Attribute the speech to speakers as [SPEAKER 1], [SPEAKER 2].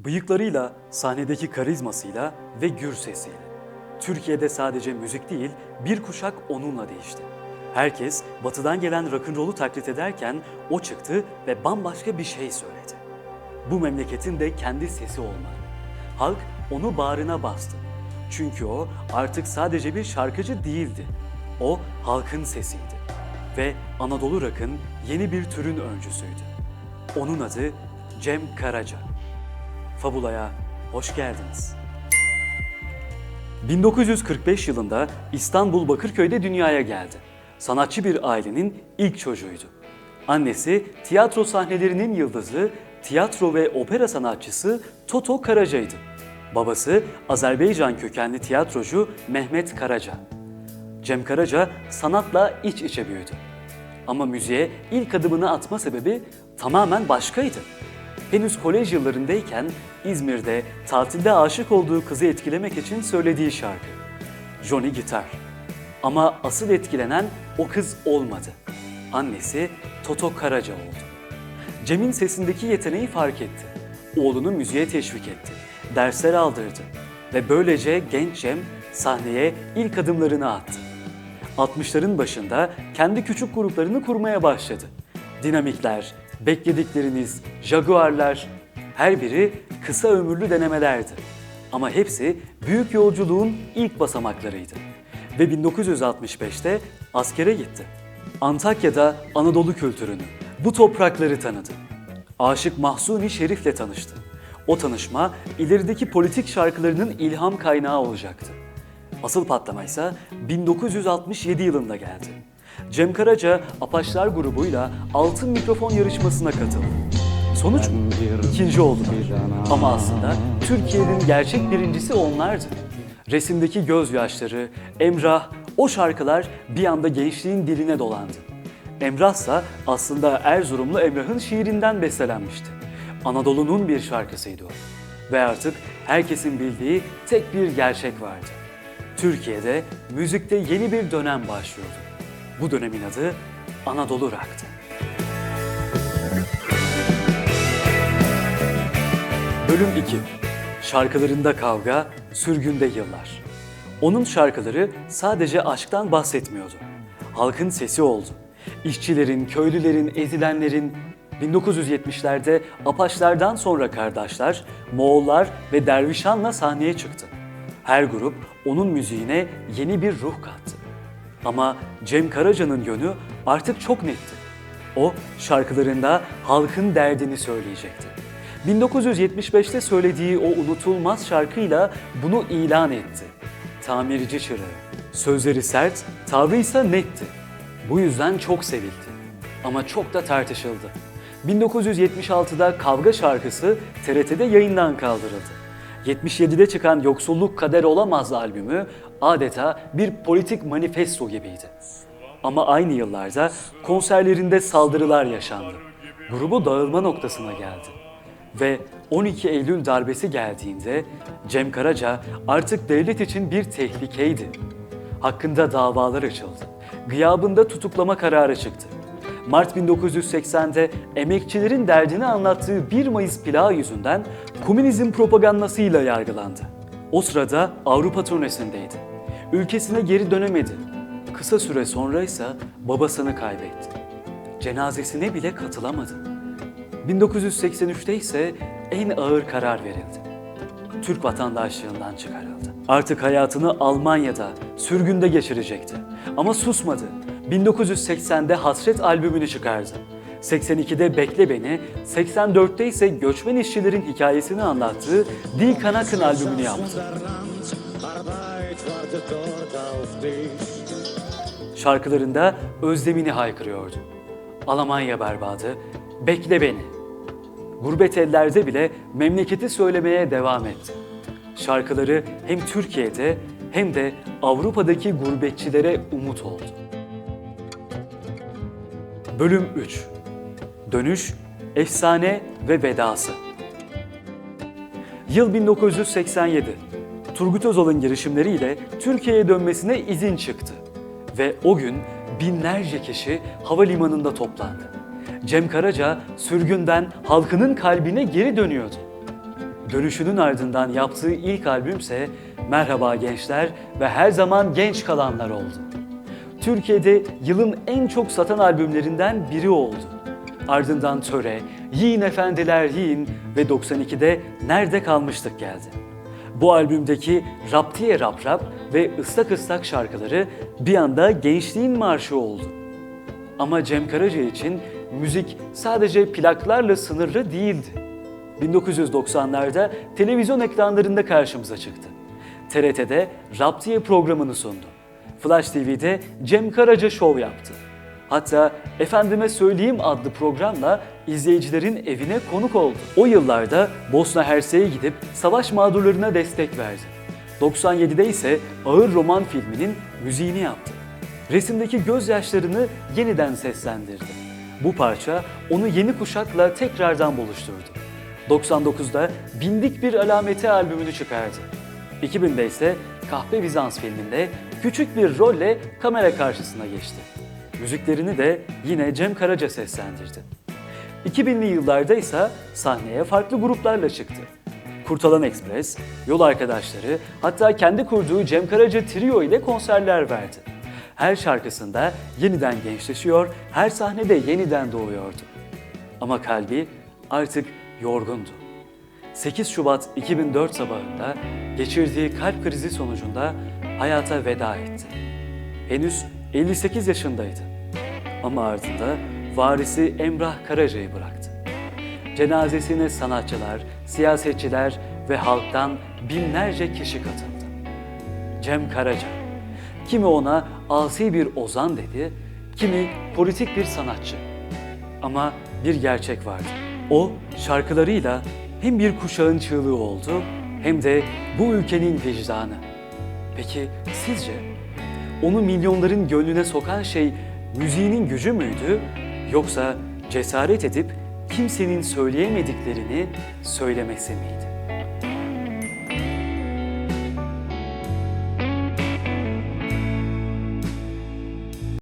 [SPEAKER 1] Bıyıklarıyla, sahnedeki karizmasıyla ve gür sesiyle. Türkiye'de sadece müzik değil, bir kuşak onunla değişti. Herkes batıdan gelen rock'n'roll'u taklit ederken o çıktı ve bambaşka bir şey söyledi. Bu memleketin de kendi sesi olmalı. Halk onu bağrına bastı. Çünkü o artık sadece bir şarkıcı değildi. O halkın sesiydi. Ve Anadolu Rock'ın yeni bir türün öncüsüydü. Onun adı Cem Karaca. Fabula'ya hoş geldiniz. 1945 yılında İstanbul Bakırköy'de dünyaya geldi. Sanatçı bir ailenin ilk çocuğuydu. Annesi tiyatro sahnelerinin yıldızı, tiyatro ve opera sanatçısı Toto Karaca'ydı. Babası Azerbaycan kökenli tiyatrocu Mehmet Karaca. Cem Karaca sanatla iç içe büyüdü. Ama müziğe ilk adımını atma sebebi tamamen başkaydı. Henüz kolej yıllarındayken İzmir'de tatilde aşık olduğu kızı etkilemek için söylediği şarkı. Johnny Gitar. Ama asıl etkilenen o kız olmadı. Annesi Toto Karaca oldu. Cem'in sesindeki yeteneği fark etti. Oğlunu müziğe teşvik etti. Dersler aldırdı. Ve böylece genç Cem sahneye ilk adımlarını attı. 60'ların başında kendi küçük gruplarını kurmaya başladı. Dinamikler, Bekledikleriniz, Jaguarlar, her biri kısa ömürlü denemelerdi. Ama hepsi büyük yolculuğun ilk basamaklarıydı. Ve 1965'te askere gitti. Antakya'da Anadolu kültürünü, bu toprakları tanıdı. Aşık Mahzuni Şerif'le tanıştı. O tanışma ilerideki politik şarkılarının ilham kaynağı olacaktı. Asıl patlama ise 1967 yılında geldi. Cem Karaca Apaçlar grubuyla Altın Mikrofon yarışmasına katıldı. Sonuç mu? İkinci oldular. Ama aslında Türkiye'nin gerçek birincisi onlardı. Resimdeki gözyaşları, Emrah, o şarkılar bir anda gençliğin diline dolandı. Emrah ise aslında Erzurumlu Emrah'ın şiirinden beslenmişti. Anadolu'nun bir şarkısıydı o. Ve artık herkesin bildiği tek bir gerçek vardı. Türkiye'de müzikte yeni bir dönem başlıyordu. Bu dönemin adı Anadolu Rock'tı. Bölüm 2. Şarkılarında kavga, sürgünde yıllar. Onun şarkıları sadece aşktan bahsetmiyordu. Halkın sesi oldu. İşçilerin, köylülerin, ezilenlerin, 1970'lerde Apaçlardan sonra Kardeşler, Moğollar ve Dervişan'la sahneye çıktı. Her grup onun müziğine yeni bir ruh kattı. Ama Cem Karaca'nın yönü artık çok netti. O şarkılarında halkın derdini söyleyecekti. 1975'te söylediği o unutulmaz şarkıyla bunu ilan etti. Tamirci çırağı. Sözleri sert, tavrı ise netti. Bu yüzden çok sevildi. Ama çok da tartışıldı. 1976'da Kavga şarkısı TRT'de yayından kaldırıldı. 77'de çıkan Yoksulluk Kader Olamaz albümü adeta bir politik manifesto gibiydi. Ama aynı yıllarda konserlerinde saldırılar yaşandı. Grubu dağılma noktasına geldi. Ve 12 Eylül darbesi geldiğinde Cem Karaca artık devlet için bir tehlikeydi. Hakkında davalar açıldı. Gıyabında tutuklama kararı çıktı. Mart 1980'de emekçilerin derdini anlattığı 1 Mayıs plağı yüzünden komünizm propagandasıyla yargılandı. O sırada Avrupa turnesindeydi. Ülkesine geri dönemedi. Kısa süre sonra ise babasını kaybetti. Cenazesine bile katılamadı. 1983'te ise en ağır karar verildi. Türk vatandaşlığından çıkarıldı. Artık hayatını Almanya'da, sürgünde geçirecekti. Ama susmadı. 1980'de Hasret albümünü çıkardı. 82'de Bekle Beni, 84'te ise göçmen işçilerin hikayesini anlattığı Die Kanaken albümünü yaptı. Şarkılarında özlemini haykırıyordu. Almanya berbadı, bekle beni. Gurbet ellerde bile memleketi söylemeye devam etti. Şarkıları hem Türkiye'de hem de Avrupa'daki gurbetçilere umut oldu. Bölüm 3. Dönüş, efsane ve vedası. Yıl 1987. Turgut Özal'ın girişimleriyle Türkiye'ye dönmesine izin çıktı. Ve o gün binlerce kişi havalimanında toplandı. Cem Karaca sürgünden halkının kalbine geri dönüyordu. Dönüşünün ardından yaptığı ilk albümse Merhaba Gençler ve Her Zaman Genç Kalanlar oldu. Türkiye'de yılın en çok satan albümlerinden biri oldu. Ardından Töre, Yiyin Efendiler Yiyin ve 92'de Nerede Kalmıştık geldi. Bu albümdeki Raptiye Rap Rap ve Islak Islak şarkıları bir anda gençliğin marşı oldu. Ama Cem Karaca için müzik sadece plaklarla sınırlı değildi. 1990'larda televizyon ekranlarında karşımıza çıktı. TRT'de Raptiye programını sundu. Flash TV'de Cem Karaca Show yaptı. Hatta Efendime Söyleyeyim adlı programla izleyicilerin evine konuk oldu. O yıllarda Bosna Hersek'e gidip savaş mağdurlarına destek verdi. 97'de ise Ağır Roman filminin müziğini yaptı. Resimdeki gözyaşlarını yeniden seslendirdi. Bu parça onu yeni kuşakla tekrardan buluşturdu. 99'da Bindik Bir Alameti albümünü çıkardı. 2000'de ise Kahpe Bizans filminde küçük bir rolle kamera karşısına geçti. Müziklerini de yine Cem Karaca seslendirdi. 2000'li yıllarda ise sahneye farklı gruplarla çıktı. Kurtalan Express, Yol Arkadaşları, hatta kendi kurduğu Cem Karaca Trio ile konserler verdi. Her şarkısında yeniden gençleşiyor, her sahnede yeniden doğuyordu. Ama kalbi artık yorgundu. 8 Şubat 2004 sabahında geçirdiği kalp krizi sonucunda hayata veda etti. Henüz 58 yaşındaydı. Ama ardında varisi Emrah Karaca'yı bıraktı. Cenazesine sanatçılar, siyasetçiler ve halktan binlerce kişi katıldı. Cem Karaca, kimi ona asi bir ozan dedi, kimi politik bir sanatçı. Ama bir gerçek vardı. O şarkılarıyla hem bir kuşağın çığlığı oldu hem de bu ülkenin vicdanı. Peki sizce onu milyonların gönlüne sokan şey müziğinin gücü müydü yoksa cesaret edip kimsenin söyleyemediklerini söylemesi miydi?